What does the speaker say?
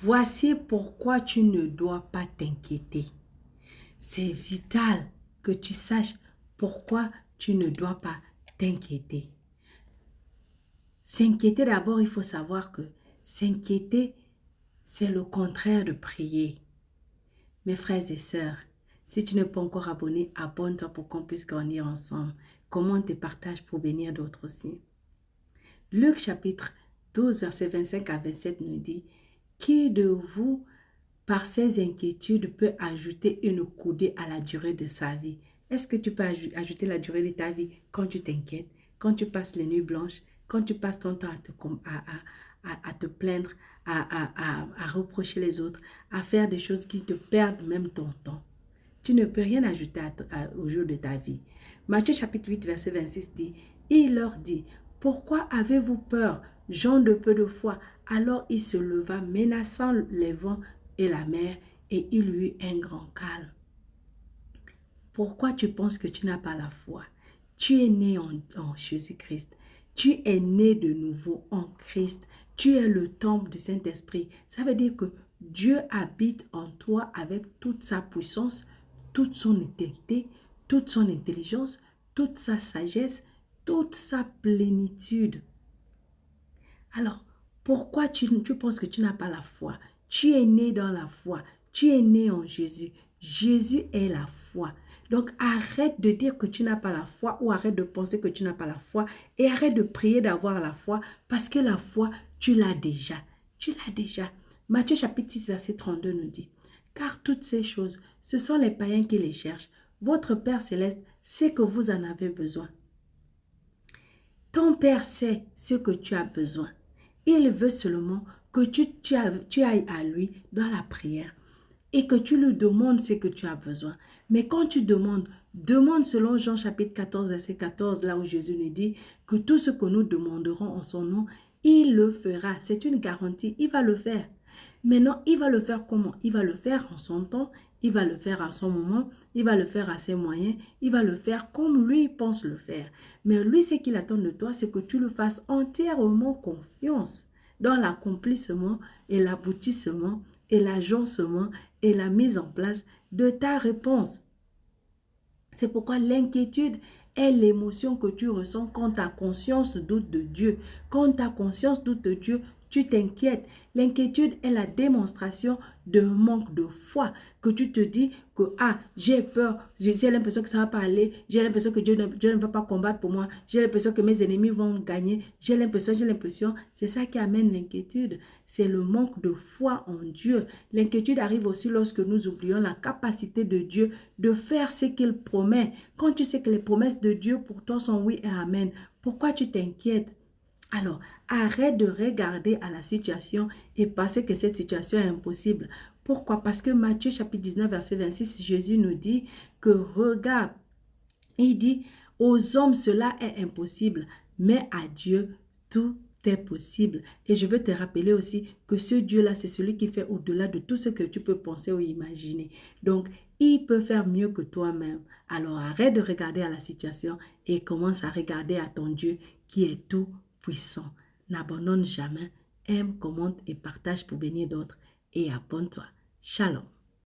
Voici pourquoi tu ne dois pas t'inquiéter. C'est vital que tu saches pourquoi tu ne dois pas t'inquiéter. S'inquiéter d'abord, il faut savoir que s'inquiéter, c'est le contraire de prier. Mes frères et sœurs, si tu n'es pas encore abonné, abonne-toi pour qu'on puisse grandir ensemble. Commente et partage pour bénir d'autres aussi. Luc chapitre 12, verset 25 à 27 nous dit, « Qui de vous, par ses inquiétudes, peut ajouter une coudée à la durée de sa vie? » Est-ce que tu peux ajouter la durée de ta vie quand tu t'inquiètes, quand tu passes les nuits blanches, quand tu passes ton temps à te plaindre, à reprocher les autres, à faire des choses qui te perdent même ton temps? Tu ne peux rien ajouter au jour de ta vie. Matthieu chapitre 8, verset 26 dit, « Il leur dit, « Pourquoi avez-vous peur, gens de peu de foi? » Alors il se leva, menaçant les vents et la mer, et il eut un grand calme. Pourquoi tu penses que tu n'as pas la foi? Tu es né en Jésus-Christ. Tu es né de nouveau en Christ. Tu es le temple du Saint-Esprit. Ça veut dire que Dieu habite en toi avec toute sa puissance, toute son intégrité, toute son intelligence, toute sa sagesse, toute sa plénitude. Alors, pourquoi tu penses que tu n'as pas la foi? Tu es né dans la foi. Tu es né en Jésus. Jésus est la foi. Donc, arrête de dire que tu n'as pas la foi ou arrête de penser que tu n'as pas la foi et arrête de prier d'avoir la foi parce que la foi, tu l'as déjà. Tu l'as déjà. Matthieu chapitre 6, verset 32 nous dit, « Car toutes ces choses, ce sont les païens qui les cherchent. Votre Père céleste sait que vous en avez besoin. » Ton Père sait ce que tu as besoin. Il veut seulement que tu ailles à lui dans la prière et que tu lui demandes ce que tu as besoin. Mais quand tu demandes, demande selon Jean chapitre 14, verset 14, là où Jésus nous dit que tout ce que nous demanderons en son nom, il le fera. C'est une garantie, il va le faire. Maintenant, il va le faire comment? Il va le faire en son temps, il va le faire à son moment, il va le faire à ses moyens, il va le faire comme lui pense le faire. Mais lui, ce qu'il attend de toi, c'est que tu le fasses entièrement confiance dans l'accomplissement et l'aboutissement et l'agencement et la mise en place de ta réponse. C'est pourquoi l'inquiétude est l'émotion que tu ressens quand ta conscience doute de Dieu. Quand ta conscience doute de Dieu, tu t'inquiètes. L'inquiétude est la démonstration d'un manque de foi. Que tu te dis que j'ai peur, j'ai l'impression que ça ne va pas aller, j'ai l'impression que Dieu ne va pas combattre pour moi, j'ai l'impression que mes ennemis vont gagner, j'ai l'impression. C'est ça qui amène l'inquiétude. C'est le manque de foi en Dieu. L'inquiétude arrive aussi lorsque nous oublions la capacité de Dieu de faire ce qu'il promet. Quand tu sais que les promesses de Dieu pour toi sont oui et amen, pourquoi tu t'inquiètes? Alors, arrête de regarder à la situation et penser que cette situation est impossible. Pourquoi? Parce que Matthieu chapitre 19, verset 26, Jésus nous dit que regarde, il dit, aux hommes cela est impossible, mais à Dieu tout est possible. Et je veux te rappeler aussi que ce Dieu-là, c'est celui qui fait au-delà de tout ce que tu peux penser ou imaginer. Donc, il peut faire mieux que toi-même. Alors, arrête de regarder à la situation et commence à regarder à ton Dieu qui est tout puissant. N'abandonne jamais. Aime, commente et partage pour bénir d'autres. Et abonne-toi. Shalom.